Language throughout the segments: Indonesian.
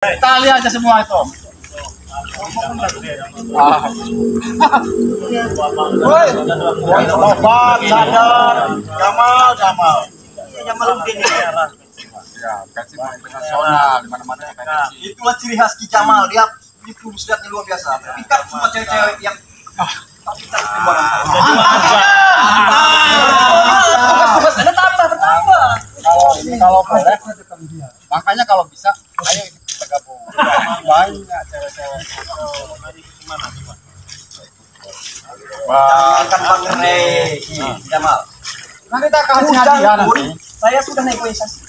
Tali aja semua itu. Woi, obat, sadar, Jamal. Jamal udah nih. Ya, kasih internasional di mana-mana. Itulah ciri khas Ki Jamal. Dia itu silatnya luar biasa. Pikat semua cewek-cewek yang pikat di barang. Ada tambah. Kalau boleh, makanya kalau bisa, ayo kita gabung. Banyak cewek-cewek. Jangan Bang Jamal. Nanti kita kasih hadiah nanti. Saya sudah negosiasi.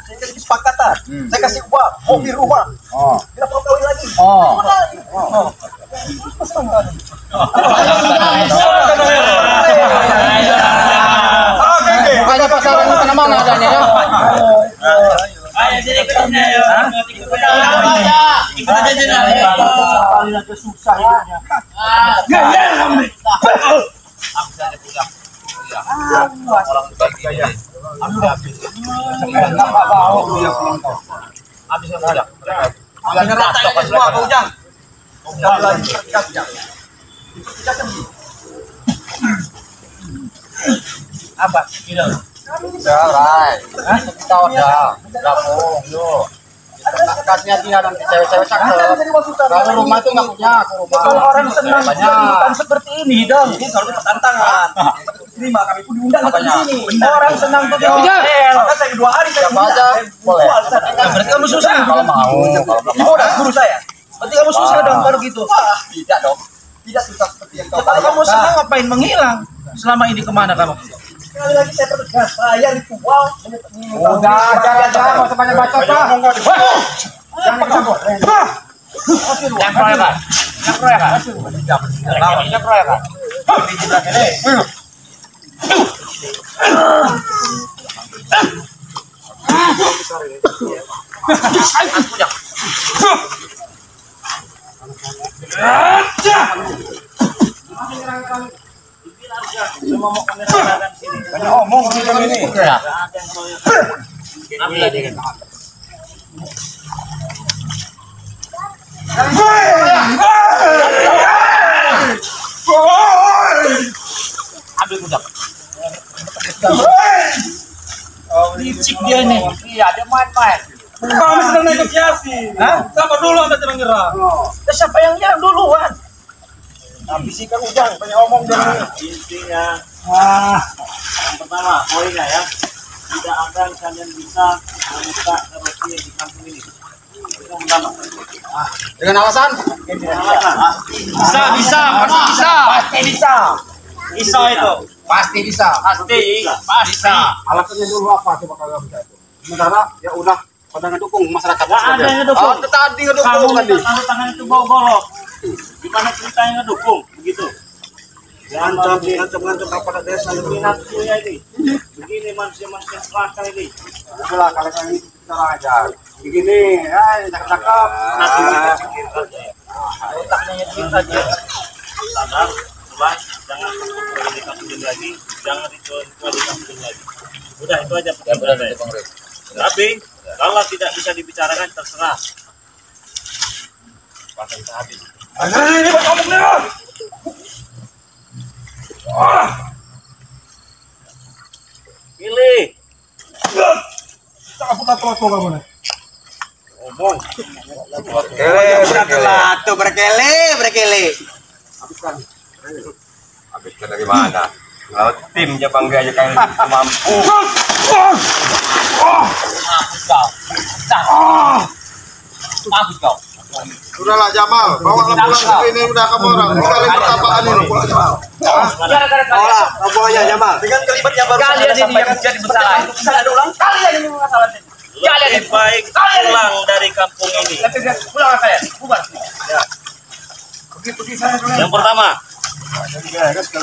Saya kasih kesepakatan. Saya kasih uang, mobil rumah. Oh. Kita perlu kawin lagi. Oh. Makanya pasaran mana-mana adanya ya. Ayo sini ketemu ya. Ikut aja sini. Kali aja susah hidupnya. Apa? Jalan. Kita udah gabung yuk. Kasih hadiah nanti cewek-cewek cakep. Kalau rumah itu nggak punya, Kalau orang senang banyak. bukan seperti ini dong. Ini selalu pertantangan. Terima kami pun diundang ke sini. Orang senang tuh dia. Maka saya 2 hari saya Siapa aja boleh. Berarti kamu susah. Kalau mau, Kamu udah guru saya. Berarti kamu susah dong kalau gitu. Tidak dong. Tidak susah seperti yang kau Kalau kamu senang ngapain menghilang? Selama ini kemana kamu? Sekali lagi saya pertegas, saya ritual. Udah, jangan nggak usah banyak bacot lah. Jangan disambut. Yang proyekan. Yang proyekan. Yang proyekan. Banyak omong ini. Ambil kuda. Licik dia nih. Iya, dia main-main. Kami sedang negosiasi. Siapa dulu anda sedang nyerang? Siapa yang nyerang duluan? Ambisikan ujang, banyak omong dan Intinya yang pertama poinnya ya, tidak akan kalian bisa membuka karaoke di kampung ini. Itu yang pertama. Dengan alasan? Bisa, pasti bisa. pasti bisa. Bisa itu. Pasti bisa. Pasti. Alasannya dulu apa coba kalau bisa itu? Sementara ya udah pada ngedukung masyarakat. Nggak ada yang ngedukung. Oh, tadi ngedukung Kamu tadi. minta tangan itu bawa golok. Gimana ceritanya ngedukung begitu? Ngancam kepada desa itu. Minatnya ini. Begini manusia-manusia selaka ini. Udahlah kalau yang ini kita aja. Begini, cakep-cakep. Nanti kita pikirkan ya. Otaknya nyedih saja. Sadar, coba jangan ritual di kampung ini lagi, jangan ritual di kampung ini lagi. Udah itu aja pesan saya. Tapi kalau tidak bisa dibicarakan terserah. Pasang kita habis. Ini buat omong nih. Pilih. Tak apa kamu nih. Omong. Berkele. Habiskan dari mana? Kalau timnya bangga aja kayak mampu. Bagus kau. Udahlah Jamal, bawa pulang ini udah kamu orang. Kali pertapaan ini pulang Jamal. Gara-gara kalian. Kamu aja Jamal. Dengan kalimat yang baru Kalian ini yang menjadi masalah. Bisa ada ulang. Kalian ini masalah. Lebih baik pulang dari kampung ini. Pulang saya. Bubar. Pergi saya dulu. Yang pertama,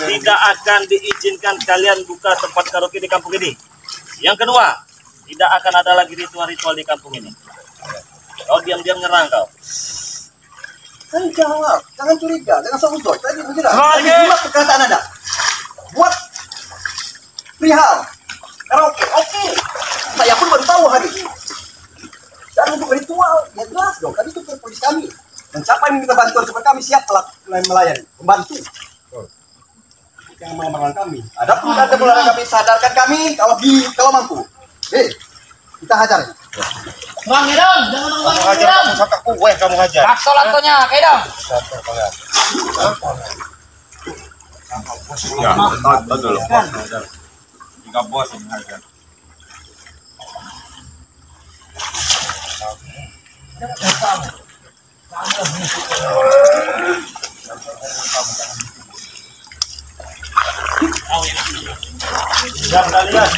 tidak akan diizinkan kalian buka tempat karaoke di kampung ini. Yang kedua, tidak akan ada lagi ritual-ritual di kampung ini. Kau diam-diam nyerang kau. Saya jawab, jangan curiga, jangan sungguh. Tadi menjelaskan. Buat perkataan Anda. Buat perihal karaoke, oke. Saya pun baru tahu hari ini. Dan untuk ritual, ya jelas dong. Kan itu polisi kami. Dan siapa yang minta bantuan seperti kami siap melayani, membantu. Yang mengamalkan kami. Adapun ada pula kami sadarkan kami kalau mampu. Kita hajar. Bang, dong, jangan Kamu hajar, kamu sangka kue, kamu hajar. Paksa latonya, kayak dong. Ya, tahu dulu. Tiga bos yang hajar. Siap kalian.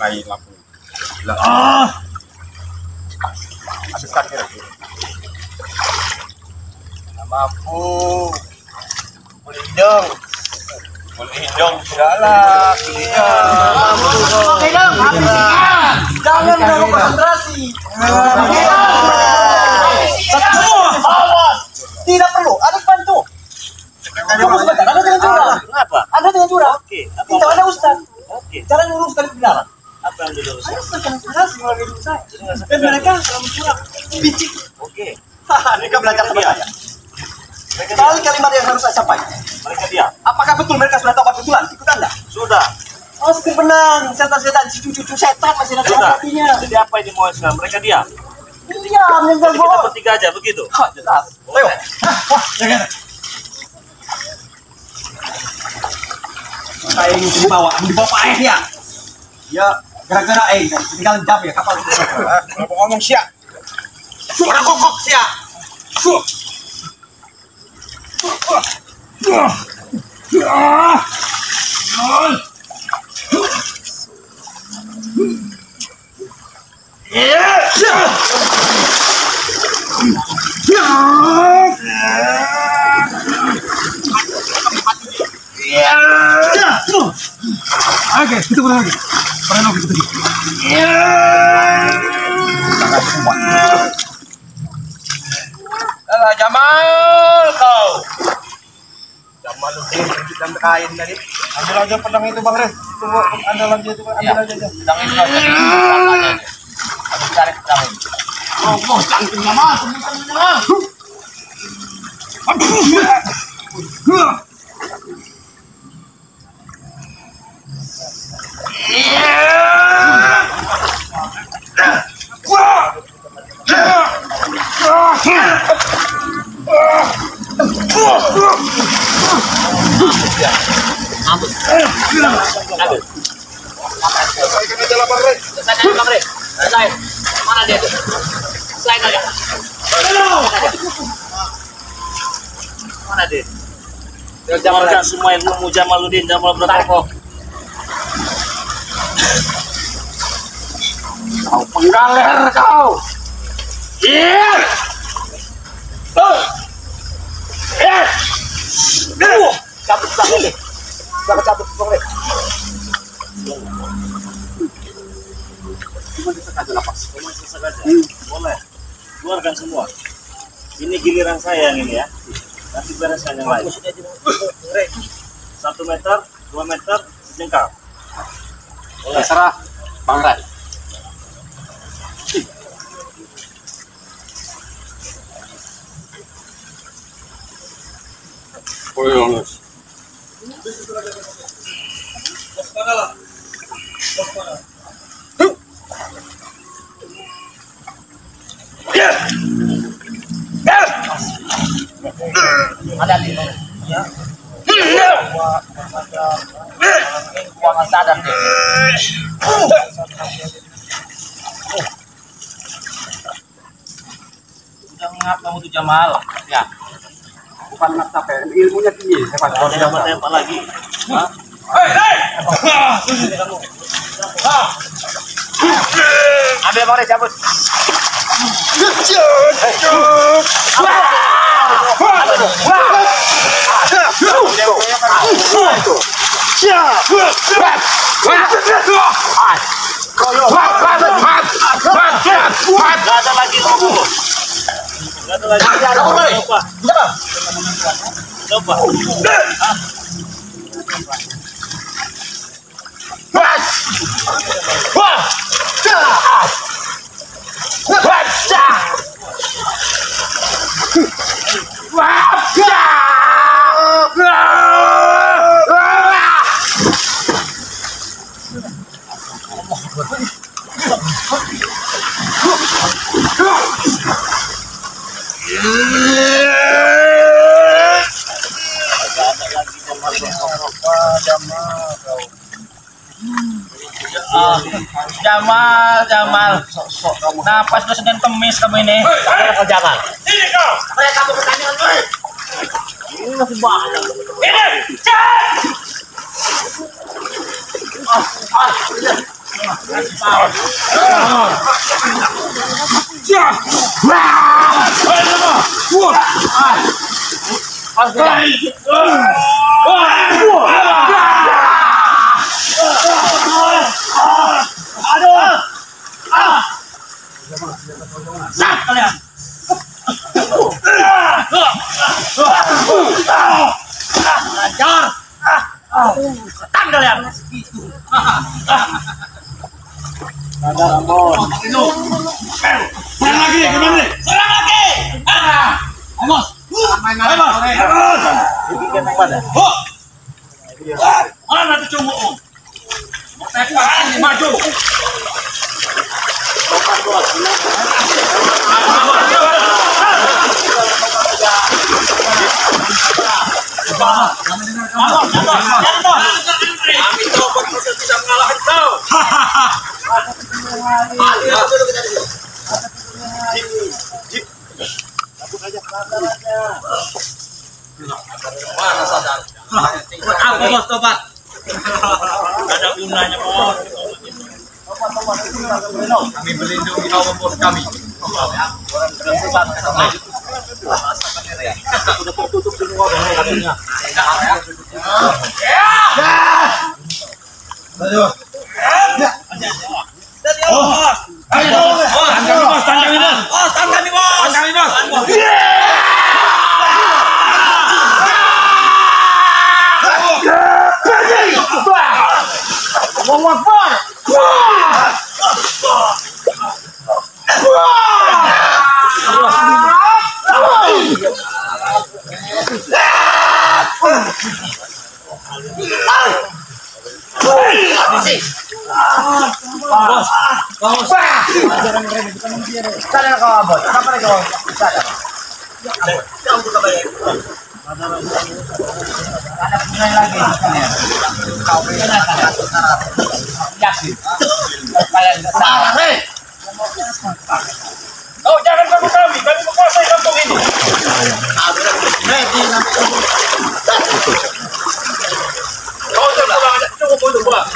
Lain lampu. Habis kaki lagi. Mampu. Boleh hidung. Boleh hidung. Tidaklah. Kayak dong, Jangan mengganggu konsentrasi. Tidak perlu, ada bantu. Tunggu sebentar, Anda jangan curang. Kenapa? Anda jangan curang. Oke, Kita ada Ustaz. Oke. Jangan luruskan kebenaran. Apa yang diluruskan? Saya sudah konsentrasi melalui hidup saya. Dan mereka selalu curang. Bicik. Oke. Mereka belajar sama saya. Kali kalimat yang harus saya sampaikan. Mereka diam. Apakah betul mereka sudah tahu betulan? Ikut Anda. Sudah. Oh, setir benang. Setan-setan, si cucu-cucu setan masih ada Sudah. hatinya. Jadi apa yang dimau sekarang? Mereka diam. Diam, yang Jadi kita ganggu. bertiga aja begitu. Hah, jelas. Ayo. Saya ingin dibawa Pak ya. Ya, gara-gara tinggal jam ya kapal. Kenapa ngomong siap? Orang kokok siap. Oke, kita mulai lagi. Jamal kau. Jamaluddin kita kain tadi. Ambil aja pedang itu Bang Re. Tunggu Anda lagi itu ambil aja. pedang itu aja. Harus cari pedang ini. Oh, cantik lama, teman-teman. Selesaikan aja lah Bang Re. Selesai, Bang Re. Selesai. Mana dia tuh? Selesai aja. Mana dia? Keluarga semua yang ilmu Jamaluddin, Jamal Bertoko. Kau penggal leher kau. Iya. Cabut Bang Re. Cabut Bang Re. Cuma sesak aja. Boleh. Keluarkan semua. Ini giliran saya yang ini ya. Nanti bereskan yang lain. 1 meter, 2 meter, sejengkal. Boleh. Terserah Bang Re. Ada di mana? Ya. Gua nggak sadar deh. Udah ngap kamu tuh Jamal. Ya. Bukan nak capek, ilmunya tinggi. Mau tembak lagi. Hah? Ambil mau cabut. Gak ada lagi logo. Gak ada lagi. Coba. Jamal. Napas lu Senin Kemis kamu ini. Ayo Jamal. Ini kau. Apa yang kamu pertandingan lu? Ini masih banyak. Ini. Kalian. Ajar. Tan kalian. Serang lagi, gimana? Serang lagi. Amos. Mana tuh cowok? Maju. Kami coba kita bisa mengalahkan kau. Mana sadar? Apa bos tobat? Gak ada gunanya bos. Kami melindungi kaum bos kami. Udah tertutup semua katanya. Oh, jangan ganggu kami menguasai kampung ini. Kau pulang aja, cukup untuk pulang.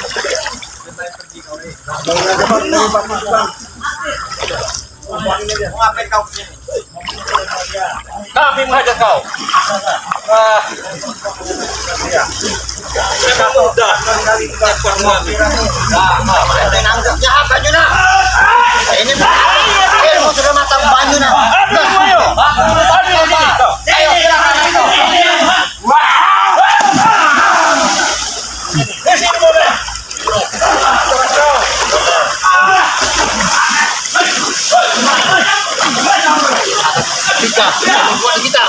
Kami mengajak kau. Memang mudah kali melakukan kami. Jahat Banyuna. Ini ilmu sudah matang Banyuna. Ayo, Ayo silakan. Kita.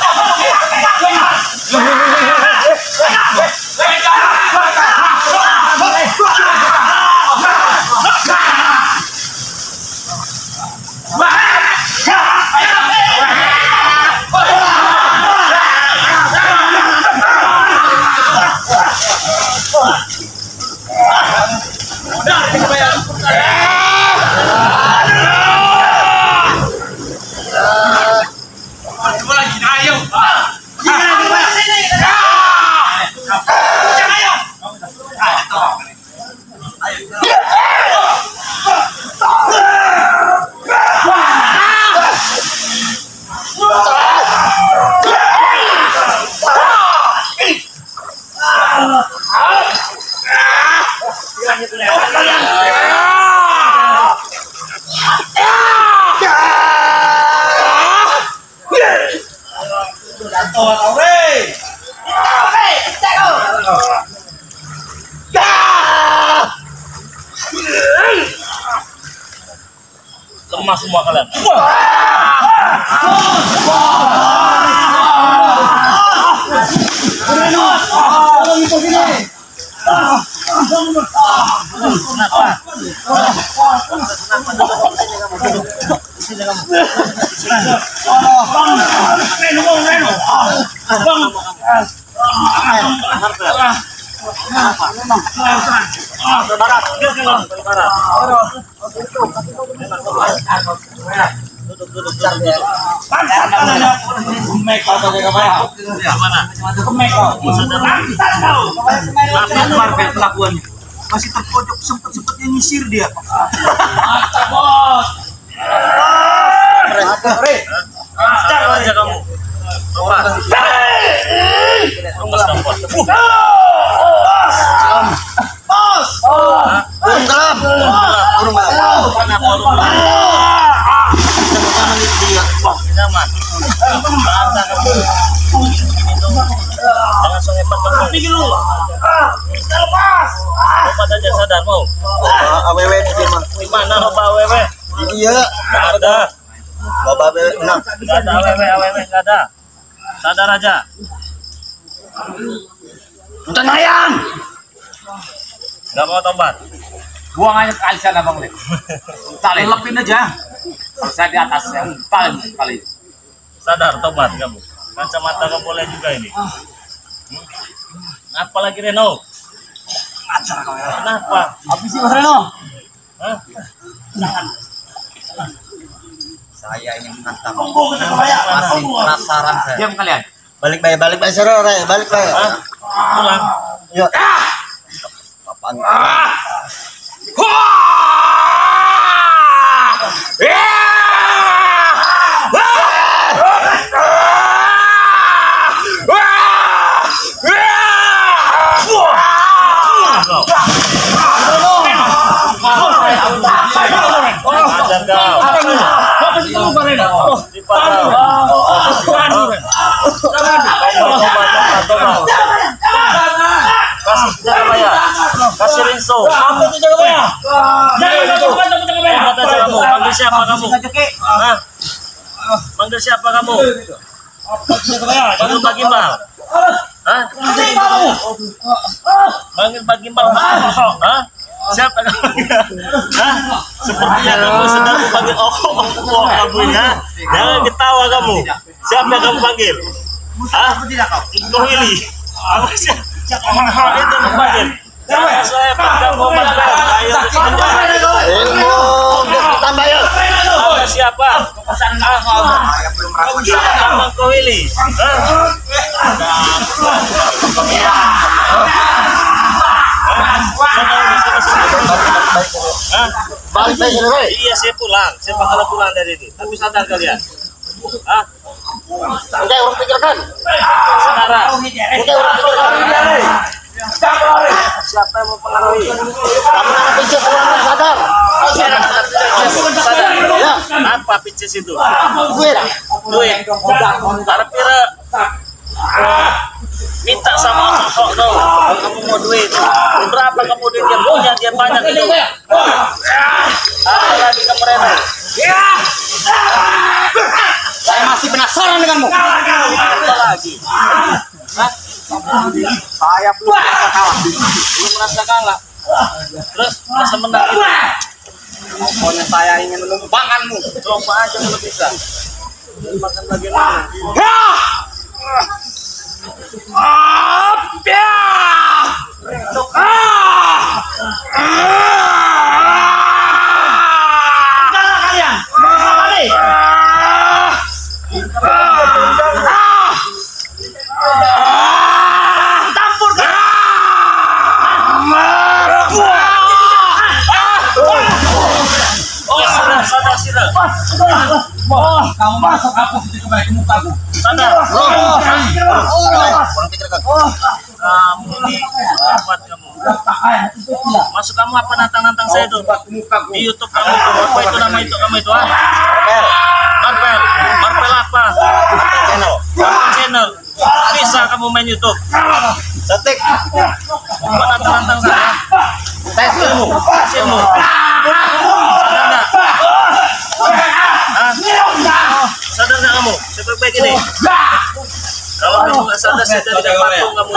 Lemah semua kalian. Masih terpojok, sempet-sempetnya nyisir dia. Cari aja kamu. Jangan so hebat kamu. Pikir lu. Hebat aja sadar mau. AWW di mah. Di mana loba AWW? Iya. Enggak ada. Loba AWW. Nah, Enggak ada AWW enggak ada. Sadar aja. Hutan ayam. Enggak mau tobat. Buang aja kali sana Bang Le. Tali lepin aja. Kalau saya di atas yang paling kali. Sadar tobat kamu. Kacamata kamu boleh juga ini. Apa lagi Reno? Acara kau ya. Kenapa? Habis sih Mas Reno. Hah? saya ingin menantang. Masih Penasaran saya. Diam kalian. Balik baik seru, Ray. Balik baik. Pulang. Yuk. Apaan? Kasih rinso. Panggil siapa kamu? Hah? Panggil siapa kamu? Panggil Pak Gimbal. Hah? Panggil Pak Gimbal. Hah? Siapa kamu? Hah? Sepertinya kamu sedang memanggil kamu ya. Jangan ketawa kamu. Siapa yang kamu panggil? Hah? Kohili. Apa sih? Itu memanggil. Jangan saya panggil Muhammad Ben. Ayo Tambah yuk. Anda siapa? Kamu siapa Bang Kohili? Balik baik seru, Ray. Iya saya pulang. Saya bakal pulang dari ini. Tapi sadar kalian. Hah? Udah orang pikirkan. Sekarang. Udah orang pikirkan. Siapa yang mempengaruhi? Kamu anak pinjam orang sadar. Sadar. Ya. Apa pinces itu? Duit. Duit. Harap kira minta sama Ahok tuh. Kamu mau duit. Berapa kamu duit dia punya? Dia banyak itu. Apa lagi kamu Reno? Saya masih penasaran denganmu. Apa lagi? Hah? Saya belum merasa kalah. Belum merasa kalah. Terus merasa menang itu. Pokoknya saya ingin menumbangkanmu. Coba aja kalau bisa. Makan lagi mana? Kamu masuk aku situ kembali ke mukaku. Sadar. Orang pikirkan. Kamu ini sahabat kamu. Itu tidak. Mas Maksud kamu apa nantang-nantang saya tuh? Di YouTube kamu tuh, apa itu nama itu kamu itu? Marvel. Marvel apa? Marvel channel. Bisa kamu main YouTube? Detik. Apa nantang-nantang saya? Tes ilmu. Sadar nggak? Hah? Sadar nggak kamu? Sebaik ini. Kalau kamu nggak sadar, saya jadi patung kamu.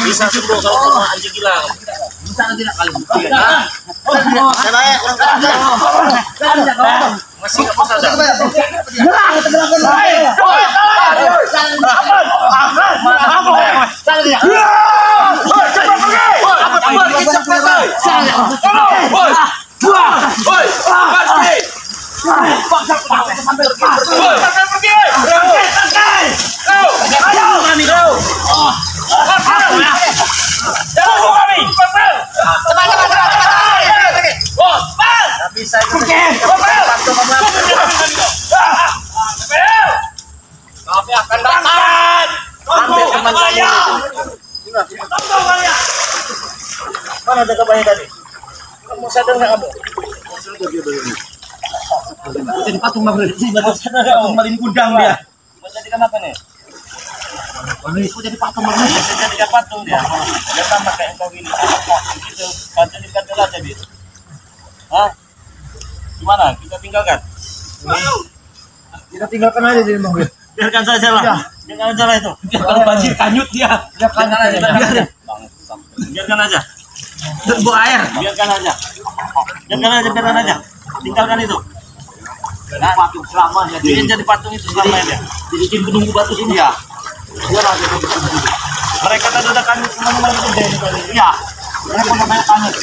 Bisa sembuh kalau kamu anjing gila. Masih nggak mau sadar. Bisa kami akan datang. Ambil teman saya. Mana ada kabarnya tadi? Kamu sadar nggak kamu? Jadi patung mah berarti patung malin kudang dia. Mau jadikan apa nih? Aku jadi patung mah. Bisa jadikan patung dia. Dia sama kayak engkau gini. Gitu. Jadikan dulu aja dia. Hah? Gimana? Kita tinggalkan? Kita tinggalkan aja di mobil. Biarkan saja lah. Jangan salah itu. Kalau banjir kanyut dia. Biarkan aja. Biarkan aja. Terbawa air. Biarkan aja. Biarkan aja. Tinggalkan itu. Nah, patung selamanya Bikin jadi patung itu selamanya. Jadi bikin penunggu batu sini ya. Mereka tadi udah kami semua itu. Iya. Mereka namanya kanyut.